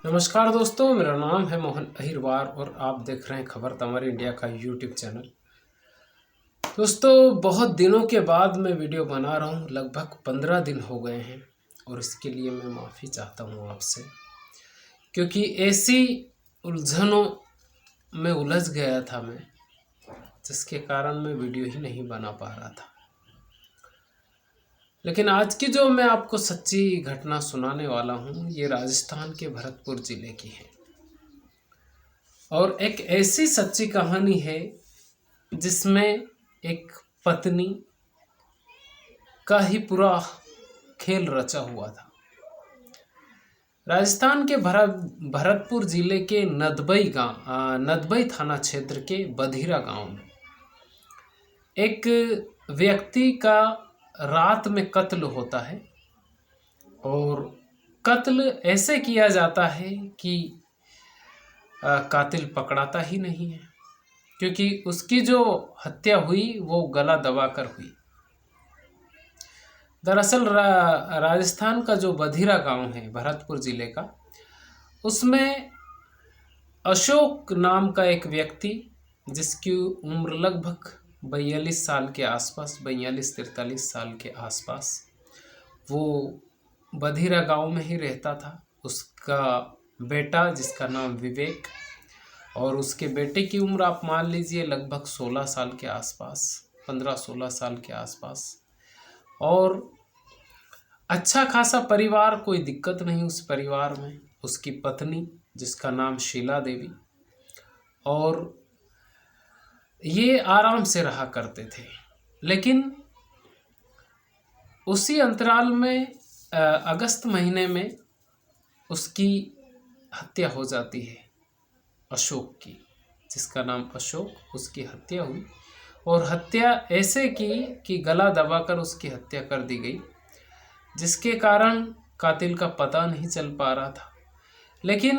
नमस्कार दोस्तों, मेरा नाम है मोहन अहिरवार और आप देख रहे हैं खबर तमारी इंडिया का यूट्यूब चैनल। दोस्तों, बहुत दिनों के बाद मैं वीडियो बना रहा हूं। लगभग 15 दिन हो गए हैं और इसके लिए मैं माफ़ी चाहता हूं आपसे, क्योंकि ऐसी उलझनों में उलझ गया था मैं, जिसके कारण मैं वीडियो ही नहीं बना पा रहा था। लेकिन आज की जो मैं आपको सच्ची घटना सुनाने वाला हूं, ये राजस्थान के भरतपुर ज़िले की है और एक ऐसी सच्ची कहानी है जिसमें एक पत्नी का ही पूरा खेल रचा हुआ था। राजस्थान के भरतपुर जिले के नदबई थाना क्षेत्र के बधिरा गांव में एक व्यक्ति का रात में कत्ल होता है और कत्ल ऐसे किया जाता है कि कातिल पकड़ाता ही नहीं है, क्योंकि उसकी जो हत्या हुई वो गला दबाकर हुई। दरअसल राजस्थान का जो बधिरा गांव है भरतपुर जिले का, उसमें अशोक नाम का एक व्यक्ति, जिसकी उम्र लगभग 42 साल के आसपास, 42-43 साल के आसपास, वो बधिरा गांव में ही रहता था। उसका बेटा, जिसका नाम विवेक, और उसके बेटे की उम्र आप मान लीजिए लगभग 16 साल के आसपास, 15-16 साल के आसपास। और अच्छा खासा परिवार, कोई दिक्कत नहीं उस परिवार में। उसकी पत्नी, जिसका नाम शीला देवी, और ये आराम से रहा करते थे। लेकिन उसी अंतराल में अगस्त महीने में उसकी हत्या हो जाती है, अशोक की, जिसका नाम अशोक, उसकी हत्या हुई। और हत्या ऐसे की कि गला दबाकर उसकी हत्या कर दी गई, जिसके कारण कातिल का पता नहीं चल पा रहा था। लेकिन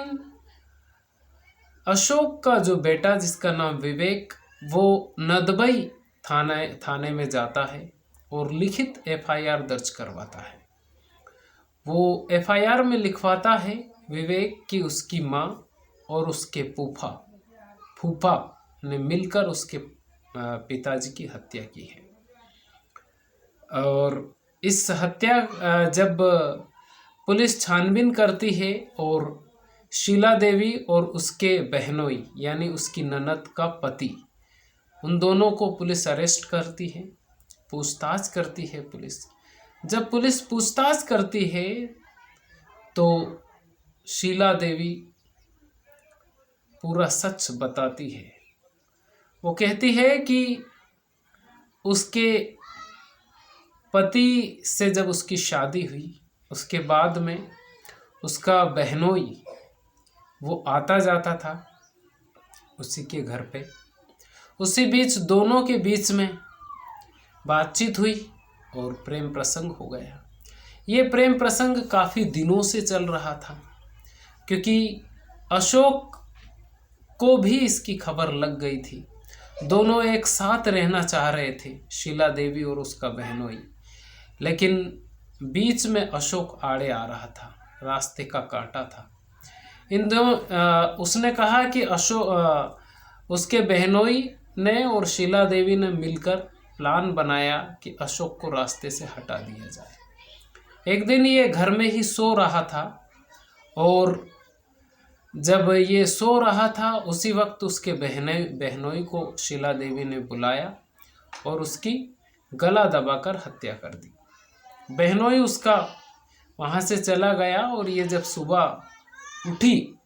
अशोक का जो बेटा, जिसका नाम विवेक, वो नदबई थाने में जाता है और लिखित एफआईआर दर्ज करवाता है। वो एफआईआर में लिखवाता है विवेक की उसकी माँ और उसके फूफा ने मिलकर उसके पिताजी की हत्या की है। और इस हत्या जब पुलिस छानबीन करती है और शीला देवी और उसके बहनोई यानी उसकी ननद का पति, उन दोनों को पुलिस अरेस्ट करती है, पूछताछ करती है पुलिस। जब पुलिस पूछताछ करती है तो शीला देवी पूरा सच बताती है। वो कहती है कि उसके पति से जब उसकी शादी हुई, उसके बाद में उसका बहनोई वो आता जाता था उसी के घर पे। उसी बीच दोनों के बीच में बातचीत हुई और प्रेम प्रसंग हो गया। ये प्रेम प्रसंग काफ़ी दिनों से चल रहा था, क्योंकि अशोक को भी इसकी खबर लग गई थी। दोनों एक साथ रहना चाह रहे थे, शीला देवी और उसका बहनोई। लेकिन बीच में अशोक आड़े आ रहा था, रास्ते का कांटा था। इन दोनों उसने कहा कि उसके बहनोई ने और शीला देवी ने मिलकर प्लान बनाया कि अशोक को रास्ते से हटा दिया जाए। एक दिन ये घर में ही सो रहा था और जब ये सो रहा था, उसी वक्त उसके बहनोई को शीला देवी ने बुलाया और उसकी गला दबाकर हत्या कर दी। बहनोई उसका वहाँ से चला गया और ये जब सुबह उठी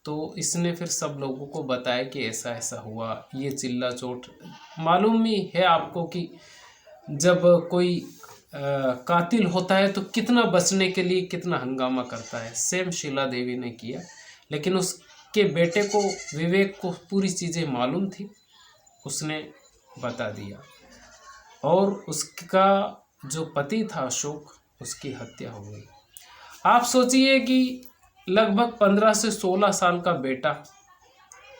तो इसने फिर सब लोगों को बताया कि ऐसा ऐसा हुआ। ये चिल्ला चोट, मालूम ही है आपको कि जब कोई कातिल होता है तो कितना बचने के लिए कितना हंगामा करता है। सेम शीला देवी ने किया, लेकिन उसके बेटे को, विवेक को, पूरी चीज़ें मालूम थी, उसने बता दिया और उसका जो पति था अशोक, उसकी हत्या हो गई। आप सोचिए कि लगभग 15 से 16 साल का बेटा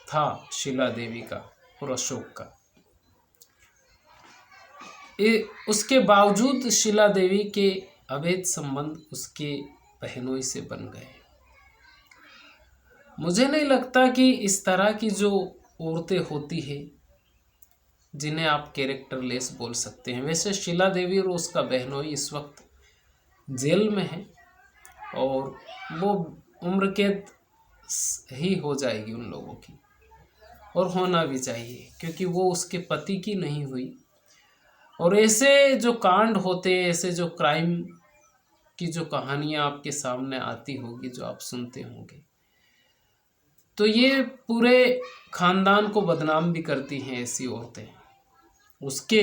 था शीला देवी का और अशोक का। उसके बावजूद शीला देवी के अवैध संबंध उसके बहनोई से बन गए। मुझे नहीं लगता कि इस तरह की जो औरतें होती है जिन्हें आप कैरेक्टरलेस बोल सकते हैं। वैसे शीला देवी और उसका बहनोई इस वक्त जेल में है और वो उम्र कैद ही हो जाएगी उन लोगों की, और होना भी चाहिए क्योंकि वो उसके पति की नहीं हुई। और ऐसे जो कांड होते हैं, ऐसे जो क्राइम की जो कहानियाँ आपके सामने आती होगी, जो आप सुनते होंगे, तो ये पूरे खानदान को बदनाम भी करती हैं ऐसी औरतें। उसके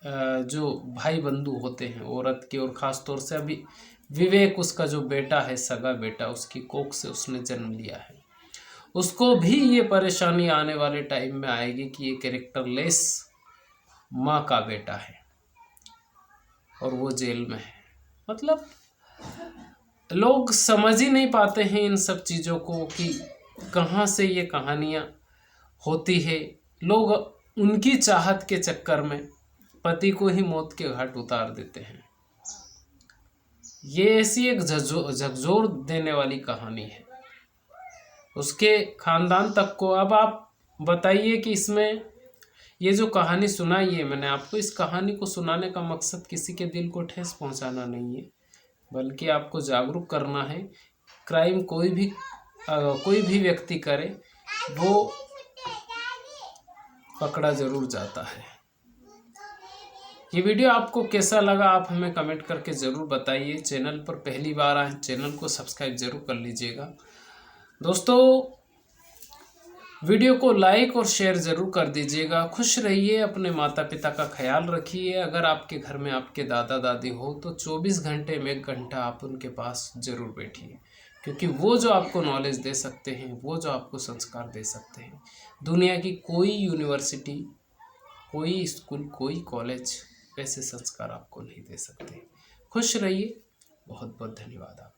जो भाई बंधु होते हैं औरत के, और ख़ास तौर से अभी विवेक उसका जो बेटा है, सगा बेटा, उसकी कोख से उसने जन्म लिया है, उसको भी ये परेशानी आने वाले टाइम में आएगी कि ये कैरेक्टरलेस माँ का बेटा है और वो जेल में है। मतलब लोग समझ ही नहीं पाते हैं इन सब चीज़ों को कि कहाँ से ये कहानियाँ होती है। लोग उनकी चाहत के चक्कर में पति को ही मौत के घाट उतार देते हैं। ये ऐसी एक झकझोर देने वाली कहानी है उसके खानदान तक को। अब आप बताइए कि इसमें ये जो कहानी सुनाई है मैंने आपको, इस कहानी को सुनाने का मकसद किसी के दिल को ठेस पहुंचाना नहीं है, बल्कि आपको जागरूक करना है। क्राइम कोई भी व्यक्ति करे वो पकड़ा जरूर जाता है। ये वीडियो आपको कैसा लगा आप हमें कमेंट करके ज़रूर बताइए। चैनल पर पहली बार आए, चैनल को सब्सक्राइब जरूर कर लीजिएगा। दोस्तों वीडियो को लाइक और शेयर ज़रूर कर दीजिएगा। खुश रहिए, अपने माता पिता का ख्याल रखिए। अगर आपके घर में आपके दादा दादी हो तो 24 घंटे में 1 घंटा आप उनके पास ज़रूर बैठिए, क्योंकि वो जो आपको नॉलेज दे सकते हैं, वो जो आपको संस्कार दे सकते हैं, दुनिया की कोई यूनिवर्सिटी, कोई स्कूल, कोई कॉलेज वैसे संस्कार आपको नहीं दे सकते। खुश रहिए। बहुत बहुत धन्यवाद आप।